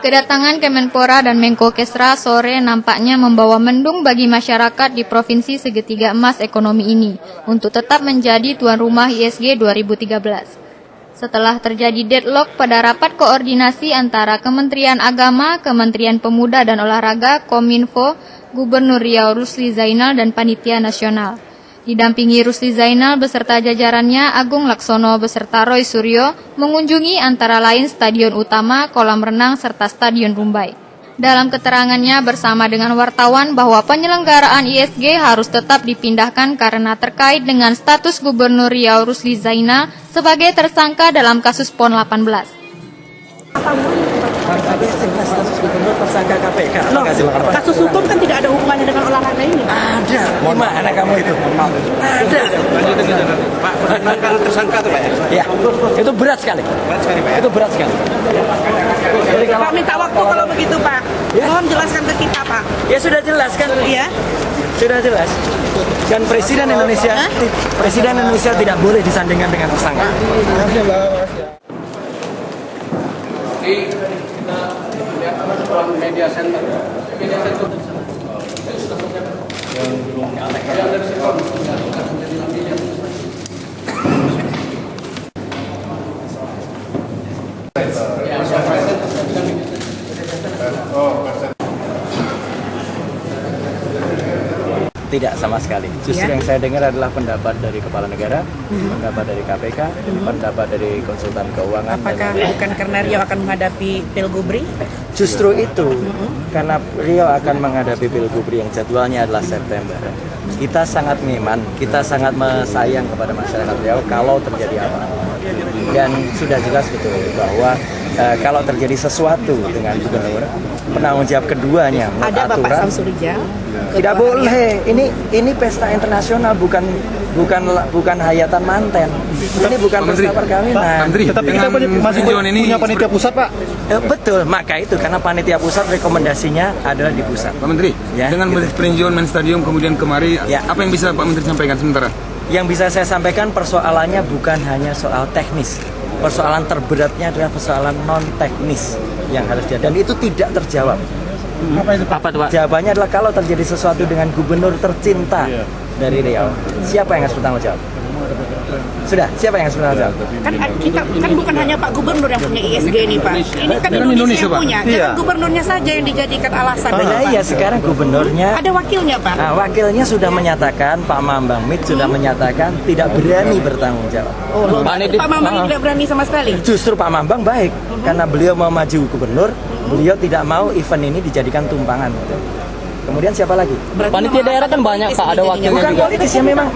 Kedatangan Kemenpora dan Menko Kesra sore nampaknya membawa mendung bagi masyarakat di Provinsi Segitiga Emas Ekonomi ini untuk tetap menjadi tuan rumah ISG 2013. Setelah terjadi deadlock pada rapat koordinasi antara Kementerian Agama, Kementerian Pemuda dan Olahraga, Kominfo, Gubernur Riau Rusli Zainal dan Panitia Nasional. Didampingi Rusli Zainal beserta jajarannya, Agung Laksono beserta Roy Suryo mengunjungi antara lain Stadion Utama, Kolam Renang, serta Stadion Rumbai. Dalam keterangannya bersama dengan wartawan bahwa penyelenggaraan ISG harus tetap dipindahkan karena terkait dengan status Gubernur Riau Rusli Zainal sebagai tersangka dalam kasus PON 18. Status gubernur tersangka KPK. Kasus hukum kan tidak ada hubungannya dengan olahraga ini. Ada. Gimana kamu itu? Ada. Pak, penangkapan tersangka tuh Pak ya? Ya, itu berat sekali. Pak. Itu berat sekali. Jadi kalau Pak minta waktu kalau begitu Pak. Ya. Mohon jelaskan ke kita Pak. ya sudah jelas kan? Iya. Sudah jelas. Dan Presiden Indonesia tidak boleh disandingkan dengan tersangka. Ini kita lihat media center. Tidak sama sekali. Justru yang saya dengar adalah pendapat dari Kepala Negara, pendapat dari KPK, pendapat dari konsultan keuangan. Apakah bukan karena Riau akan menghadapi Pilgubri? Justru itu, karena Riau akan menghadapi Pilgubri yang jadwalnya adalah September. Kita sangat nyaman, kita sangat sayang kepada masyarakat Riau kalau terjadi apa. Dan sudah jelas betul bahwa kalau terjadi sesuatu dengan gubernur, penanggung jawab keduanya Ada Bapak aturan. Samsurijal. Tidak boleh. Ini pesta internasional, bukan hayatan manten. Ini bukan pesta perkawinan. Tetapi kita masih punya panitia pusat, Pak. Betul, maka itu karena panitia pusat rekomendasinya adalah di pusat. Pak Menteri, Ya, dengan gitu. peninjauan main stadium kemudian kemari, Ya. apa yang bisa Pak Menteri sampaikan sementara? Yang bisa saya sampaikan persoalannya bukan hanya soal teknis. Persoalan terberatnya adalah persoalan non teknis yang harus dia, dan itu tidak terjawab. Apa itu Pak? Jawabannya adalah kalau terjadi sesuatu dengan gubernur tercinta dari Riau, siapa yang harus bertanggung jawab? Sudah, siapa yang harus bertanggung jawab? Kan bukan hanya Pak Gubernur yang punya ISG ini Pak. Ini kan Indonesia yang punya. Jangan gubernurnya saja yang dijadikan alasan. Iya, sekarang gubernurnya Ada wakilnya Pak. Nah, wakilnya sudah menyatakan, Pak Mambang Mit sudah menyatakan tidak berani bertanggung jawab. Pak Mambang tidak berani sama sekali. Justru Pak Mambang baik, karena beliau mau maju gubernur, beliau tidak mau event ini dijadikan tumpangan. Kemudian siapa lagi? Panitia daerah kan banyak Pak, ada wakilnya Bukan juga. politis ya, memang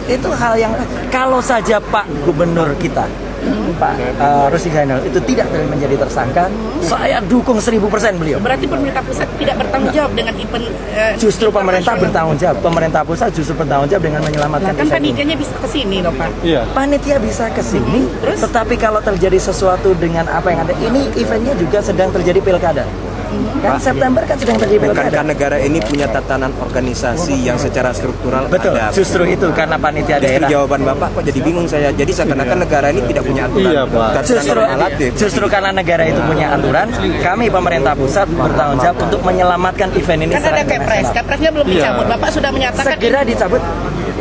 itu hal yang kalau saja Pak Gubernur kita Pak Rusli Zainal itu tidak menjadi tersangka, saya dukung 1000% beliau. Berarti pemerintah pusat tidak bertanggung jawab dengan event. Justru pemerintah bertanggung jawab. Pemerintah pusat justru bertanggung jawab dengan menyelamatkan Kan event ini. panitianya bisa ke sini loh Pak. Panitia bisa ke sini, tetapi kalau terjadi sesuatu dengan apa yang ada, ini eventnya juga sedang terjadi pilkada. Kan September kan sedang terjadi pilkada. Bukankah negara ini punya tatanan organisasi yang secara struktural Betul, ada? justru itu karena panitia Justru daerah. jawaban Bapak kok jadi bingung saya. Jadi seakan-akan negara ini tidak punya aturan. Justru karena negara itu punya aturan, kami pemerintah pusat bertanggung jawab untuk menyelamatkan event ini Kan secara ada Kepres, internasional. Kepresnya belum dicabut. Bapak sudah menyatakan Segera dicabut,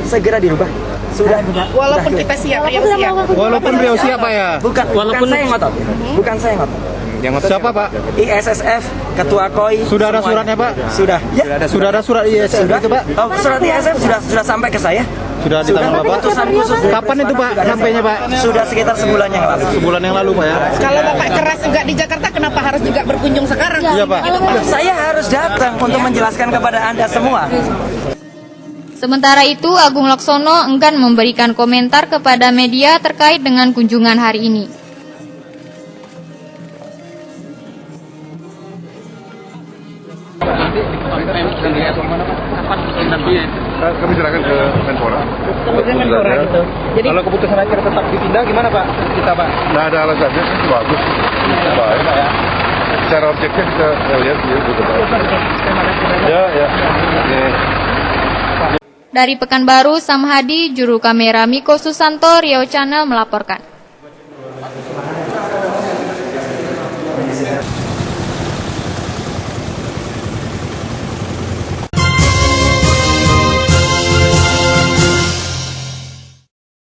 segera dirubah. Sudah. walaupun kita siap, Riau siap. Walaupun Riau siapa ya? Bukan saya yang ngotot. Bukan saya yang ngotot. Yang ngotot Siapa Pak? ISSF, Ketua KOI. Sudah ada semuanya. suratnya Pak? Sudah. Ya. Sudah ada surat ISSF Sudah itu Pak? Oh, surat ISSF sudah sampai ke saya. Sudah di tangan Bapak? Utusan khusus dari Kapan itu Pak sampainya Pak? Sudah sekitar sebulan yang lalu. Sebulan yang lalu Pak ya? Kalau Bapak keras enggak di Jakarta, kenapa harus juga berkunjung sekarang? Iya Pak. Saya harus datang untuk menjelaskan kepada Anda semua. Sementara itu, Agung Laksono enggan memberikan komentar kepada media terkait dengan kunjungan hari ini. Kami serahkan ke Menpora. Gitu. Jadi Kalau keputusan akhir tetap dipindah gimana Pak? Kita Pak? Nggak ada alasannya, itu bagus. Baik. Saya secara objektif kita lihat gitu. Ya. Oke. Dari Pekanbaru, Sam Hadi, juru kamera Miko Susanto, Riau Channel melaporkan.